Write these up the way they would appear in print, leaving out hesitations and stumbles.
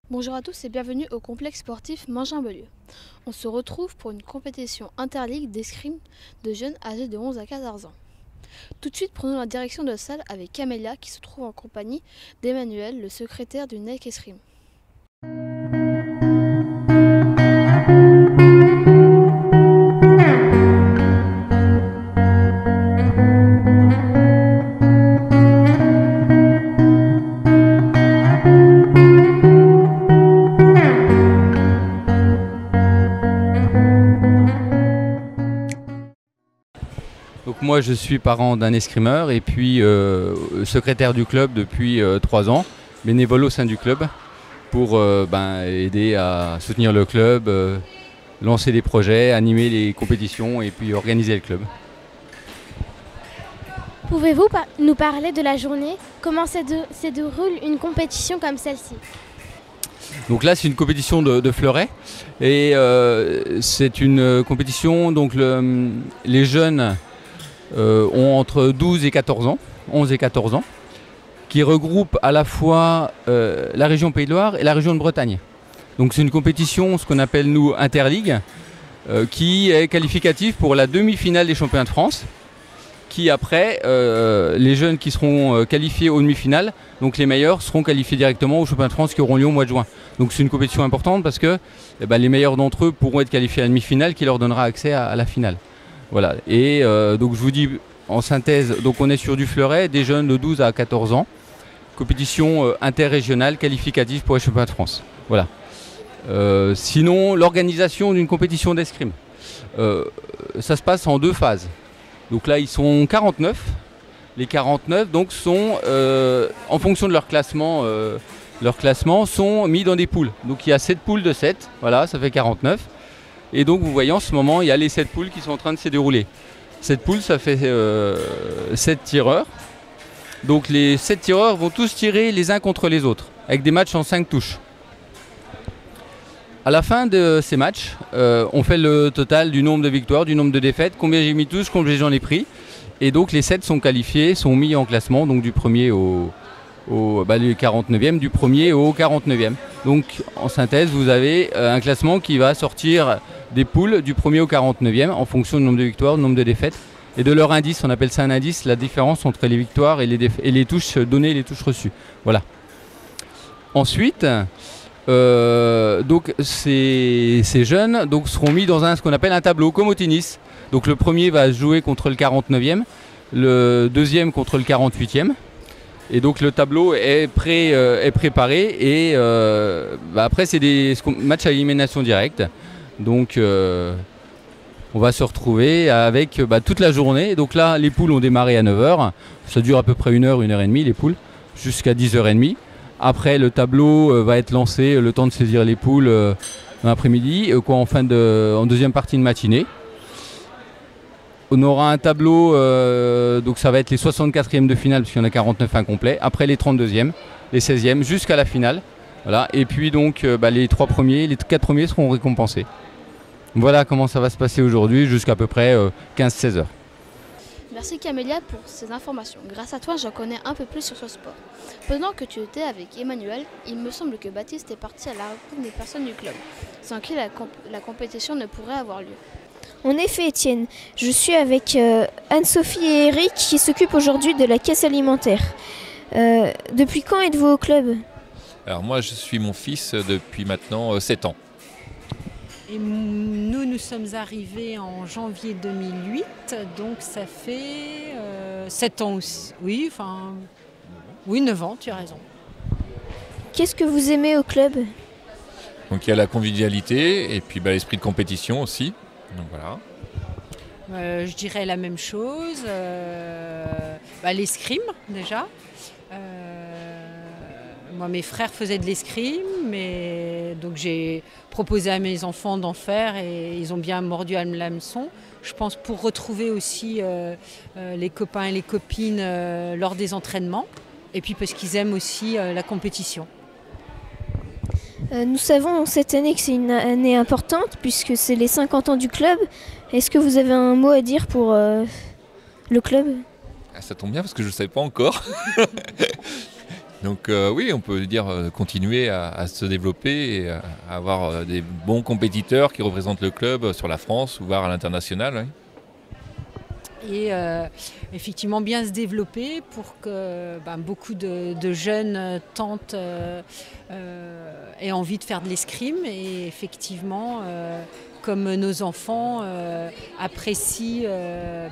Bonjour à tous et bienvenue au complexe sportif Mangin-Beaulieu. On se retrouve pour une compétition interligue d'escrime de jeunes âgés de 11 à 14 ans. Tout de suite, prenons la direction de la salle avec Camélia qui se trouve en compagnie d'Emmanuel, le secrétaire du NEC Escrime. Donc moi je suis parent d'un escrimeur et puis secrétaire du club depuis 3 ans, bénévole au sein du club pour aider à soutenir le club, lancer des projets, animer les compétitions et puis organiser le club. Pouvez-vous nous parler de la journée? Comment se déroule une compétition comme celle-ci? Donc là c'est une compétition de fleurets et c'est une compétition, donc les jeunes ont entre 12 et 14 ans, 11 et 14 ans, qui regroupent à la fois la région Pays de Loire et la région de Bretagne. Donc c'est une compétition, ce qu'on appelle nous interligue, qui est qualificative pour la demi-finale des championnats de France, qui après, les jeunes qui seront qualifiés aux demi-finales, donc les meilleurs seront qualifiés directement aux championnats de France qui auront lieu au mois de juin. Donc c'est une compétition importante parce que les meilleurs d'entre eux pourront être qualifiés à la demi-finale qui leur donnera accès à la finale. Voilà. Et donc je vous dis en synthèse, donc on est sur du fleuret, des jeunes de 12 à 14 ans, compétition interrégionale qualificative pour les championnats de France. Voilà. Sinon, l'organisation d'une compétition d'escrime, ça se passe en 2 phases. Donc là ils sont 49, les 49 donc sont en fonction de leur classement sont mis dans des poules. Donc il y a 7 poules de 7, voilà, ça fait 49. Et donc vous voyez en ce moment, il y a les 7 poules qui sont en train de se dérouler. Cette poule, ça fait 7 tireurs. Donc les 7 tireurs vont tous tirer les uns contre les autres, avec des matchs en 5 touches. À la fin de ces matchs, on fait le total du nombre de victoires, du nombre de défaites, combien j'ai mis de touches, combien j'en ai pris. Et donc les 7 sont qualifiés, sont mis en classement, donc du premier au 49e, du premier au 49e. Donc en synthèse, vous avez un classement qui va sortir des poules du premier au 49e en fonction du nombre de victoires, du nombre de défaites et de leur indice. On appelle ça un indice, la différence entre les victoires et les touches données et les touches reçues. Voilà. Ensuite, donc ces jeunes seront mis dans ce qu'on appelle un tableau, comme au tennis. Donc le premier va jouer contre le 49e, le deuxième contre le 48e. Et donc le tableau est préparé et après c'est des matchs à élimination directe. Donc on va se retrouver avec toute la journée. Donc là les poules ont démarré à 9 h, ça dure à peu près 1 h, 1 h 30 les poules, jusqu'à 10 h 30. Après le tableau va être lancé, le temps de saisir les poules dans l'après-midi, en deuxième partie de matinée. On aura un tableau, donc ça va être les 64e de finale, parce qu'il y en a 49 incomplets. Après les 32e, les 16e, jusqu'à la finale. Voilà. Et puis donc les 4 premiers seront récompensés. Voilà comment ça va se passer aujourd'hui, jusqu'à peu près 15-16 heures. Merci Camélia pour ces informations. Grâce à toi, j'en connais un peu plus sur ce sport. Pendant que tu étais avec Emmanuel, il me semble que Baptiste est parti à la rencontre des personnes du club, sans qui la compétition ne pourrait avoir lieu. En effet, Étienne, je suis avec Anne-Sophie et Eric qui s'occupent aujourd'hui de la caisse alimentaire. Depuis quand êtes-vous au club? Alors moi, je suis mon fils depuis maintenant 7 ans. Et nous sommes arrivés en janvier 2008, donc ça fait 7 ans aussi. Oui, 9 ans, tu as raison. Qu'est-ce que vous aimez au club? Donc il y a la convivialité et puis l'esprit de compétition aussi. Donc voilà. Je dirais la même l'escrime déjà. Moi, mes frères faisaient de l'escrime, donc j'ai proposé à mes enfants d'en faire et ils ont bien mordu à l'hameçon. Je pense pour retrouver aussi les copains et les copines lors des entraînements et puis parce qu'ils aiment aussi la compétition. Nous savons cette année que c'est une année importante puisque c'est les 50 ans du club. Est-ce que vous avez un mot à dire pour le club ? Ça tombe bien parce que je ne le savais pas encore. Donc oui, on peut dire continuer à se développer et à avoir des bons compétiteurs qui représentent le club sur la France ou voire à l'international. Oui. Et effectivement bien se développer pour que beaucoup de jeunes tentent aient envie de faire de l'escrime et effectivement comme nos enfants apprécient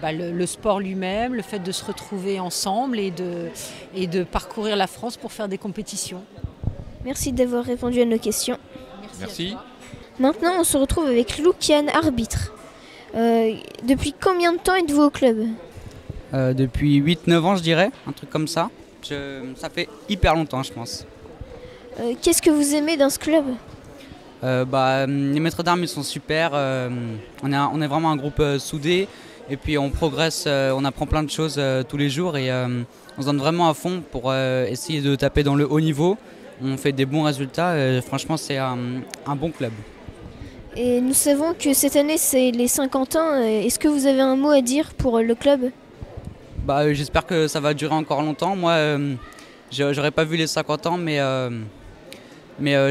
le sport lui-même, le fait de se retrouver ensemble et de parcourir la France pour faire des compétitions. Merci d'avoir répondu à nos questions. Merci. Maintenant, on se retrouve avec Loukian, arbitre. Depuis combien de temps êtes-vous au club ? Depuis 8-9 ans, je dirais, un truc comme ça. Ça fait hyper longtemps, je pense. Qu'est-ce que vous aimez dans ce club ? Les maîtres d'armes, ils sont super. On est vraiment un groupe soudé. Et puis on progresse, on apprend plein de choses tous les jours. Et on se donne vraiment à fond pour essayer de taper dans le haut niveau. On fait des bons résultats. Franchement, c'est un bon club. Et nous savons que cette année, c'est les 50 ans. Est-ce que vous avez un mot à dire pour le club ? J'espère que ça va durer encore longtemps. Moi, j'aurais pas vu les 50 ans, mais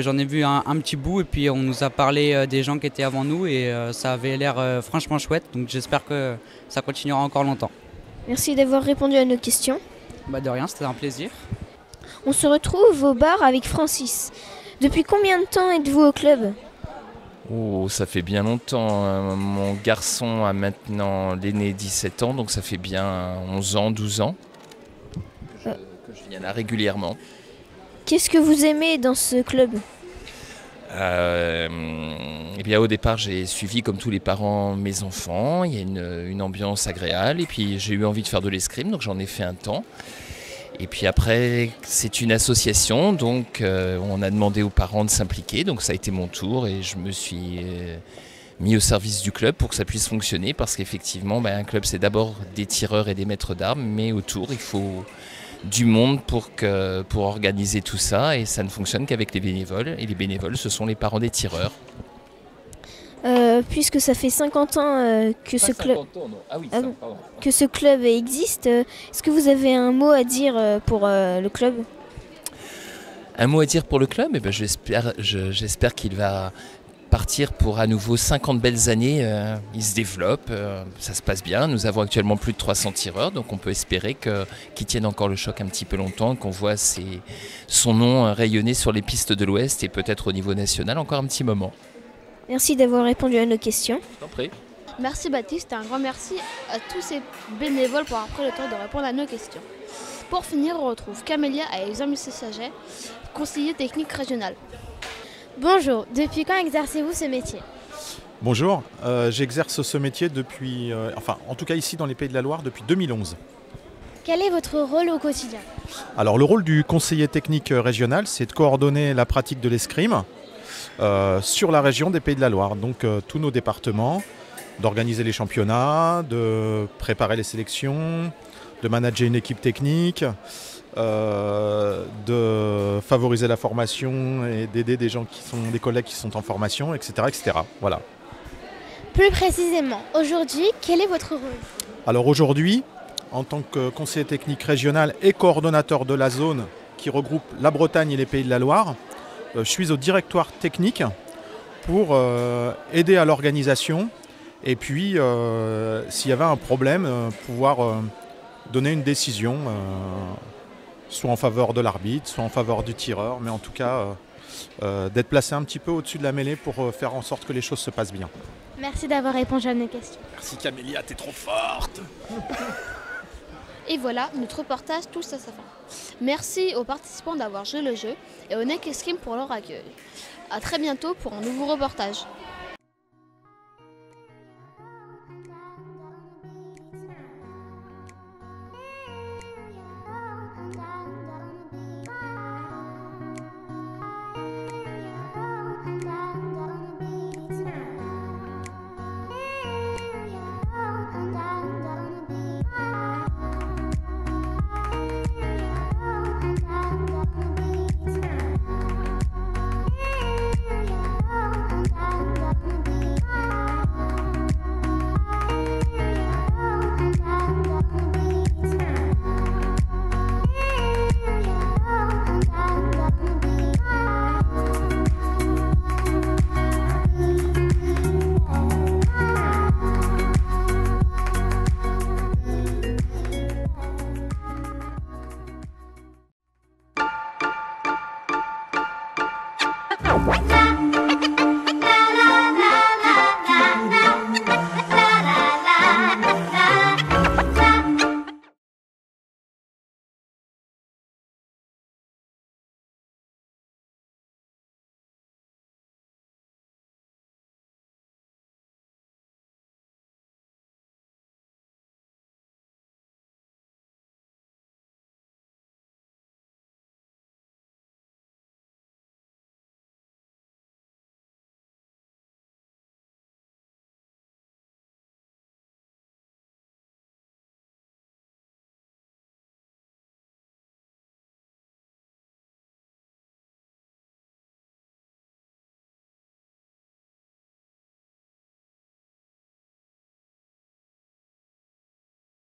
j'en ai vu un petit bout. Et puis on nous a parlé des gens qui étaient avant nous et ça avait l'air franchement chouette. Donc j'espère que ça continuera encore longtemps. Merci d'avoir répondu à nos questions. De rien, c'était un plaisir. On se retrouve au bar avec Francis. Depuis combien de temps êtes-vous au club ? Oh, ça fait bien longtemps. Mon garçon a maintenant l'aîné 17 ans, donc ça fait bien 11 ans, 12 ans que je viens là régulièrement. Qu'est-ce que vous aimez dans ce club ? Au départ, j'ai suivi comme tous les parents mes enfants. Il y a une ambiance agréable et puis j'ai eu envie de faire de l'escrime, donc j'en ai fait un temps. Et puis après, c'est une association, donc on a demandé aux parents de s'impliquer, donc ça a été mon tour et je me suis mis au service du club pour que ça puisse fonctionner parce qu'effectivement, un club c'est d'abord des tireurs et des maîtres d'armes, mais autour il faut du monde pour organiser tout ça et ça ne fonctionne qu'avec les bénévoles et les bénévoles ce sont les parents des tireurs. Puisque ça fait 50 ans que ce club... 50 ans, non. Ah oui, pardon. Que ce club existe, est-ce que vous avez un mot à dire pour le club ? Un mot à dire pour le club ? J'espère qu'il va partir pour à nouveau 50 belles années. Il se développe, ça se passe bien. Nous avons actuellement plus de 300 tireurs, donc on peut espérer qu'il tienne encore le choc un petit peu longtemps, qu'on voit son nom rayonner sur les pistes de l'Ouest et peut-être au niveau national encore un petit moment. Merci d'avoir répondu à nos questions. Je t'en prie. Merci Baptiste et un grand merci à tous ces bénévoles pour avoir pris le temps de répondre à nos questions. Pour finir, on retrouve Camélia et Jean-Michel Saget, conseiller technique régional. Bonjour, depuis quand exercez-vous ce métier ? Bonjour, j'exerce ce métier depuis, en tout cas ici dans les Pays de la Loire, depuis 2011. Quel est votre rôle au quotidien ? Alors le rôle du conseiller technique régional, c'est de coordonner la pratique de l'escrime sur la région des Pays de la Loire, donc tous nos départements, d'organiser les championnats, de préparer les sélections, de manager une équipe technique, de favoriser la formation et d'aider des collègues qui sont en formation, etc. etc. Voilà. Plus précisément, aujourd'hui, quel est votre rôle ? Alors aujourd'hui, en tant que conseiller technique régional et coordonnateur de la zone qui regroupe la Bretagne et les Pays de la Loire, je suis au directoire technique pour aider à l'organisation et puis s'il y avait un problème, pouvoir donner une décision soit en faveur de l'arbitre, soit en faveur du tireur, mais en tout cas d'être placé un petit peu au-dessus de la mêlée pour faire en sorte que les choses se passent bien. Merci d'avoir répondu à nos questions. Merci Camélia, t'es trop forte. Et voilà, notre reportage touche à sa fin. Merci aux participants d'avoir joué le jeu et au NEC Escrime pour leur accueil. A très bientôt pour un nouveau reportage.